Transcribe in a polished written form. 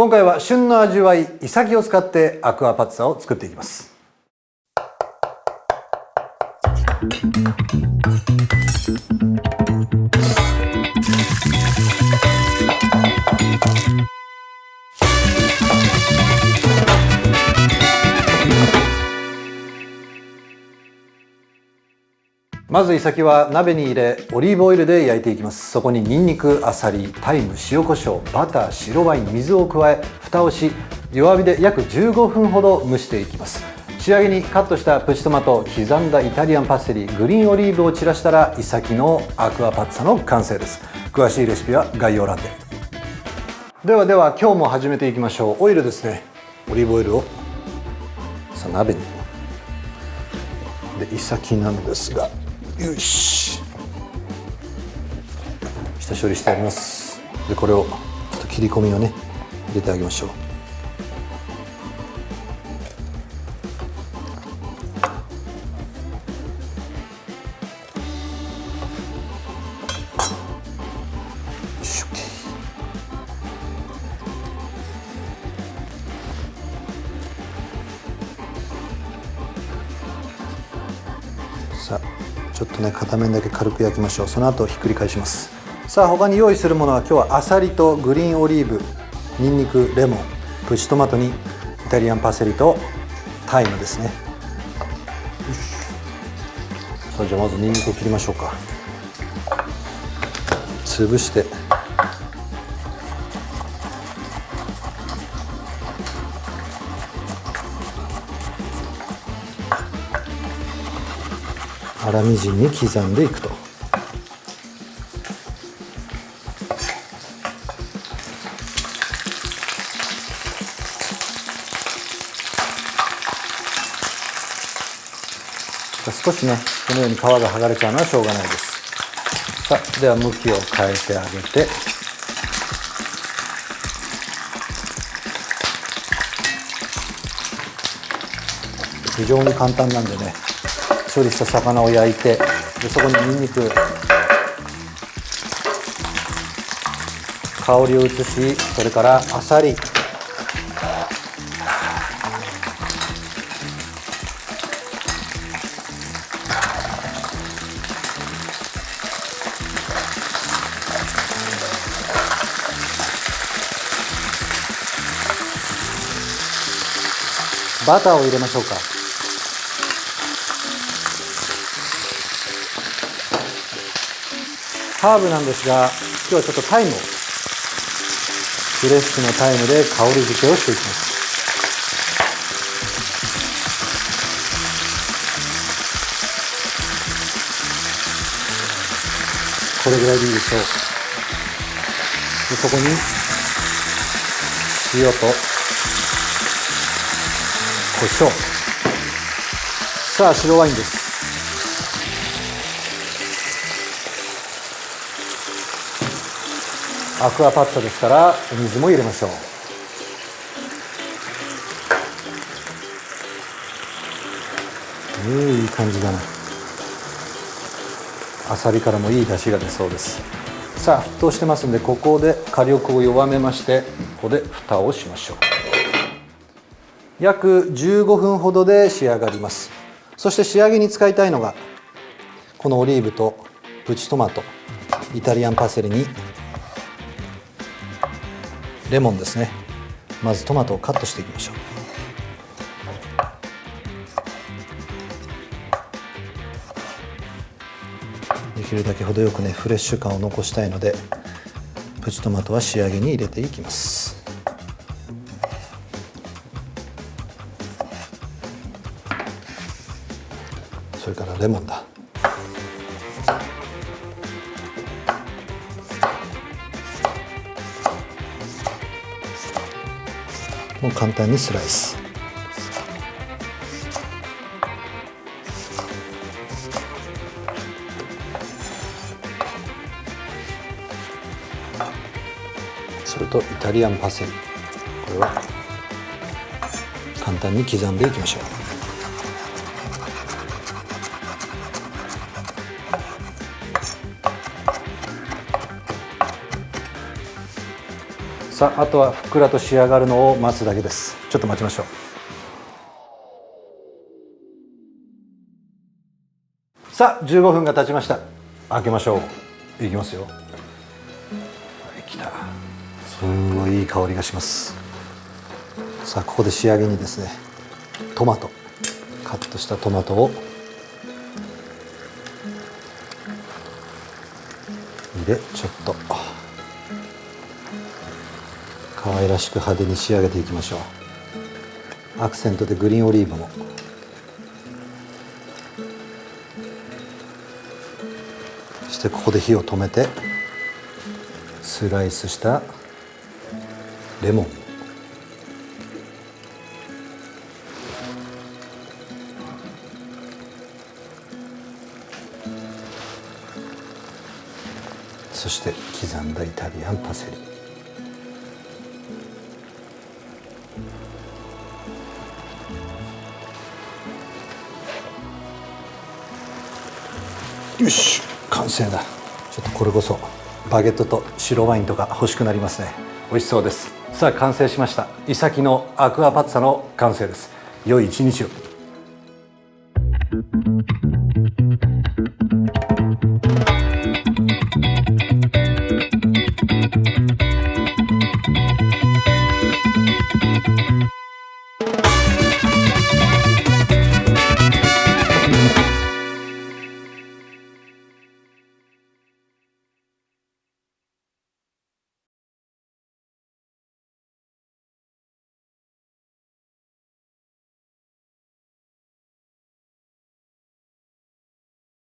今回は旬の味わいイサキを使ってアクアパッツァを作っていきます。まずイサキは鍋に入れオリーブオイルで焼いていきます。そこにニンニク、アサリ、タイム、塩コショウ、バター、白ワイン、水を加え蓋をし弱火で約15分ほど蒸していきます。仕上げにカットしたプチトマト、刻んだイタリアンパセリ、グリーンオリーブを散らしたらイサキのアクアパッツァの完成です。詳しいレシピは概要欄で。では今日も始めていきましょう。オイルですね。オリーブオイルをさあ鍋にでイサキなのですが、よし、下処理してあります。でこれをちょっと切り込みをね入れてあげましょう。よし、OK。さあちょっとね片面だけ軽く焼きましょう。その後ひっくり返します。さあ他に用意するものは今日はアサリとグリーンオリーブ、ニンニク、レモン、プチトマトにイタリアンパセリとタイムですね。さあじゃあまずニンニクを切りましょうか。潰して粗みじんに刻んでいくと。少しねこのように皮が剥がれちゃうのはしょうがないです。さあでは向きを変えてあげて、非常に簡単なんでね、処理した魚を焼いて、でそこにニンニク、香りを移し、それからあさり、バターを入れましょうか。ハーブなんですが、今日はちょっとタイムを、フレッシュなタイムで香り付けをしていきます。これぐらいでいいでしょう。でそこに塩と胡椒、さあ白ワインです。アクアパッツァですからお水も入れましょう。いい感じだな。あさりからもいい出汁が出そうです。さあ沸騰してますんで、ここで火力を弱めまして、ここで蓋をしましょう。約15分ほどで仕上がります。そして仕上げに使いたいのがこのオリーブとプチトマト、イタリアンパセリにレモンですね。まずトマトをカットしていきましょう。できるだけ程よくねフレッシュ感を残したいので、プチトマトは仕上げに入れていきます。それからレモンだ。もう簡単にスライス。それとイタリアンパセリ、これは簡単に刻んでいきましょう。さあ、あとはふっくらと仕上がるのを待つだけです。ちょっと待ちましょう。さあ、15分が経ちました。開けましょう。いきますよ。はい、きた。すんごいいい香りがします。さあ、ここで仕上げにですね、トマト、カットしたトマトを入れ、ちょっと可愛らしく派手に仕上げていきましょう。アクセントでグリーンオリーブも。そしてここで火を止めて、スライスしたレモン、そして刻んだイタリアンパセリ。よし、完成だ。ちょっとこれこそバゲットと白ワインとか欲しくなりますね。美味しそうです。さあ、完成しました。イサキのアクアパッツァの完成です。良い一日を。